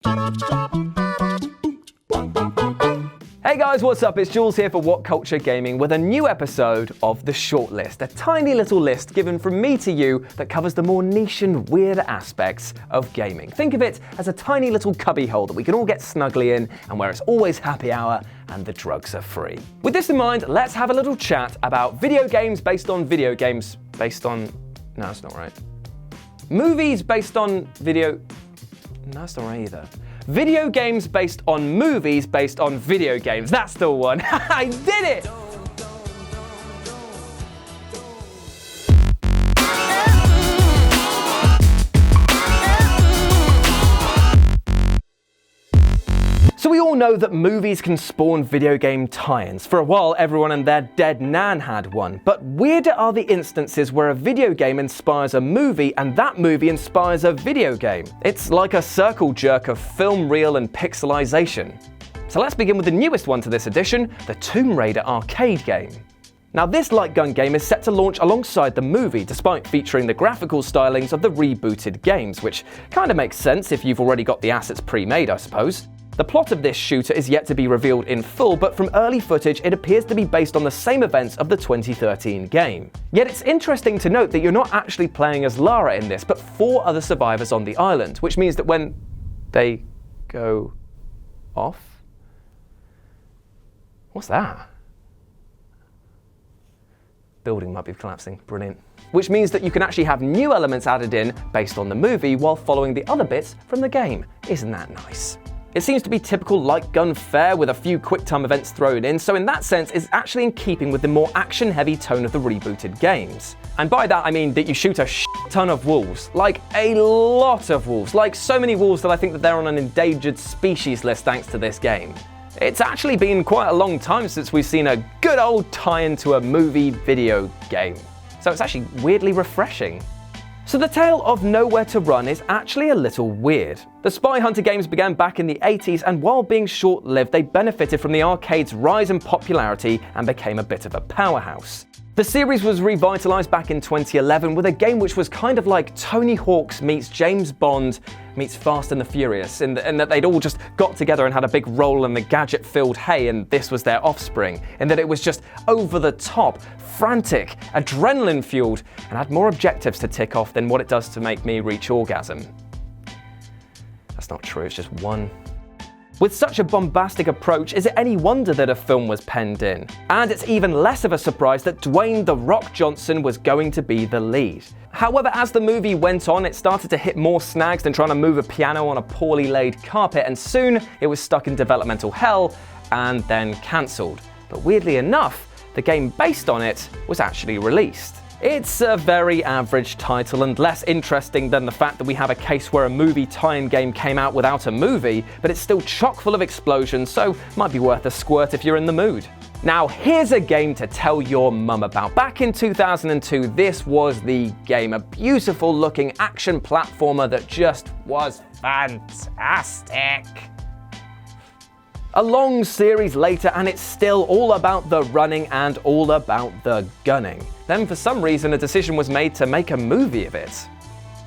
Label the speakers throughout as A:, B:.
A: Hey guys, what's up? It's Jules here for What Culture Gaming with a new episode of The Shortlist, a tiny little list given from me to you that covers the more niche and weirder aspects of gaming. Think of it as a tiny little cubby hole that we can all get snugly in and where it's always happy hour and the drugs are free. With this in mind, let's have a little chat about video games based on video games based on... No, that's not right. Movies based on video... No, that's not right either. Video games based on movies based on video games. That's the one. I did it! So we all know that movies can spawn video game tie-ins. For a while, everyone and their dead nan had one. But weirder are the instances where a video game inspires a movie and that movie inspires a video game. It's like a circle jerk of film reel and pixelization. So let's begin with the newest one to this edition, the Tomb Raider arcade game. Now this light gun game is set to launch alongside the movie, despite featuring the graphical stylings of the rebooted games, which kind of makes sense if you've already got the assets pre-made, I suppose. The plot of this shooter is yet to be revealed in full, but from early footage it appears to be based on the same events of the 2013 game. Yet it's interesting to note that you're not actually playing as Lara in this, but 4 other survivors on the island, which means that when they go off... What's that? Building might be collapsing. Brilliant. Which means that you can actually have new elements added in based on the movie while following the other bits from the game. Isn't that nice? It seems to be typical light gun fare with a few quick-time events thrown in, so in that sense it's actually in keeping with the more action-heavy tone of the rebooted games. And by that I mean that you shoot a ton of wolves, like a lot of wolves, like so many wolves that I think that they're on an endangered species list thanks to this game. It's actually been quite a long time since we've seen a good old tie-in to a movie video game, so it's actually weirdly refreshing. So the tale of Nowhere to Run is actually a little weird. The Spy Hunter games began back in the 80s, and while being short-lived, they benefited from the arcade's rise in popularity and became a bit of a powerhouse. The series was revitalized back in 2011 with a game which was kind of like Tony Hawk's meets James Bond meets Fast and the Furious, in that they'd all just got together and had a big role in the gadget-filled hay, and this was their offspring, in that it was just over the top, frantic, adrenaline-fueled, and had more objectives to tick off than what it does to make me reach orgasm. That's not true, it's just one. With such a bombastic approach, is it any wonder that a film was penned in? And it's even less of a surprise that Dwayne "The Rock" Johnson was going to be the lead. However, as the movie went on, it started to hit more snags than trying to move a piano on a poorly laid carpet, and soon it was stuck in developmental hell and then cancelled. But weirdly enough, the game based on it was actually released. It's a very average title and less interesting than the fact that we have a case where a movie tie-in game came out without a movie, but it's still chock full of explosions, so might be worth a squirt if you're in the mood. Now here's a game to tell your mum about. Back in 2002, this was the game, a beautiful looking action platformer that just was fantastic. A long series later and it's still all about the running and all about the gunning. Then for some reason a decision was made to make a movie of it.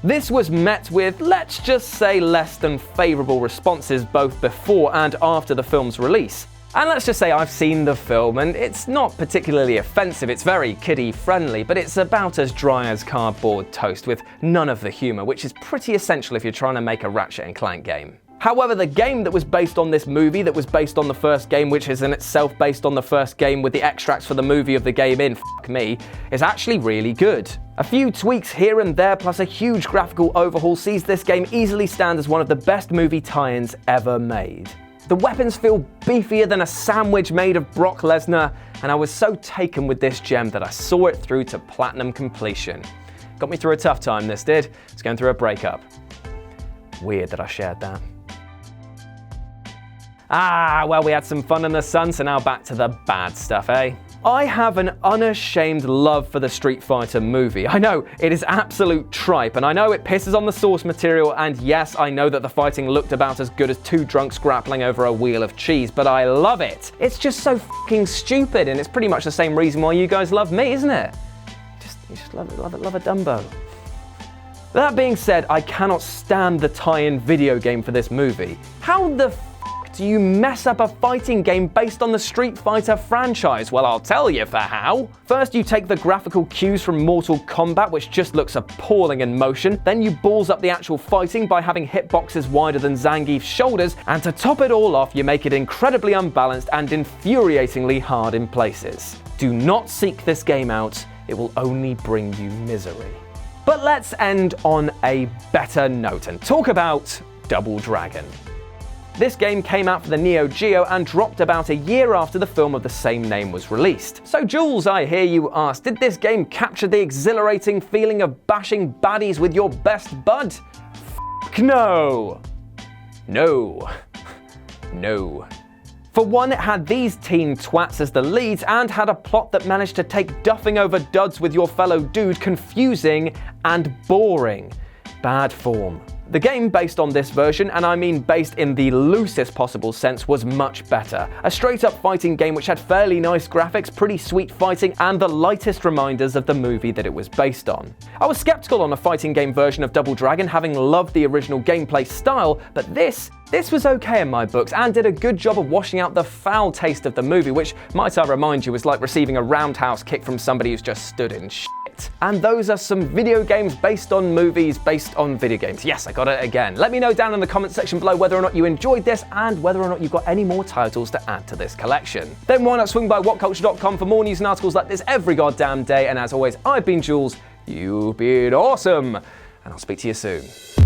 A: This was met with, let's just say, less than favourable responses both before and after the film's release. And let's just say I've seen the film and it's not particularly offensive, it's very kiddie friendly, but it's about as dry as cardboard toast with none of the humour, which is pretty essential if you're trying to make a Ratchet & Clank game. However, the game that was based on this movie, that was based on the first game, which is in itself based on the first game with the extracts for the movie of the game in, f*** me, is actually really good. A few tweaks here and there plus a huge graphical overhaul sees this game easily stand as one of the best movie tie-ins ever made. The weapons feel beefier than a sandwich made of Brock Lesnar, and I was so taken with this gem that I saw it through to platinum completion. Got me through a tough time, this did. I was going through a breakup. Weird that I shared that. Well, we had some fun in the sun, so now back to the bad stuff, eh? I have an unashamed love for the Street Fighter movie. I know, it is absolute tripe, and I know it pisses on the source material, and yes, I know that the fighting looked about as good as two drunks grappling over a wheel of cheese, but I love it. It's just so fucking stupid, and it's pretty much the same reason why you guys love me, isn't it? You just love it, love a Dumbo. That being said, I cannot stand the tie-in video game for this movie. How the do you mess up a fighting game based on the Street Fighter franchise? Well, I'll tell you for how. First, you take the graphical cues from Mortal Kombat, which just looks appalling in motion. Then you balls up the actual fighting by having hitboxes wider than Zangief's shoulders. And to top it all off, you make it incredibly unbalanced and infuriatingly hard in places. Do not seek this game out. It will only bring you misery. But let's end on a better note and talk about Double Dragon. This game came out for the Neo Geo and dropped about a year after the film of the same name was released. So Jules, I hear you ask, did this game capture the exhilarating feeling of bashing baddies with your best bud? No. No. No. For one, it had these teen twats as the leads and had a plot that managed to take duffing over duds with your fellow dude confusing and boring. Bad form. The game based on this version, and I mean based in the loosest possible sense, was much better. A straight-up fighting game which had fairly nice graphics, pretty sweet fighting, and the lightest reminders of the movie that it was based on. I was skeptical on a fighting game version of Double Dragon, having loved the original gameplay style, but this was okay in my books and did a good job of washing out the foul taste of the movie, which, might I remind you, was like receiving a roundhouse kick from somebody who's just stood in shit. And those are some video games based on movies based on video games. Yes, I got it again. Let me know down in the comment section below whether or not you enjoyed this and whether or not you've got any more titles to add to this collection. Then why not swing by whatculture.com for more news and articles like this every goddamn day. And as always, I've been Jules, you've been awesome, and I'll speak to you soon.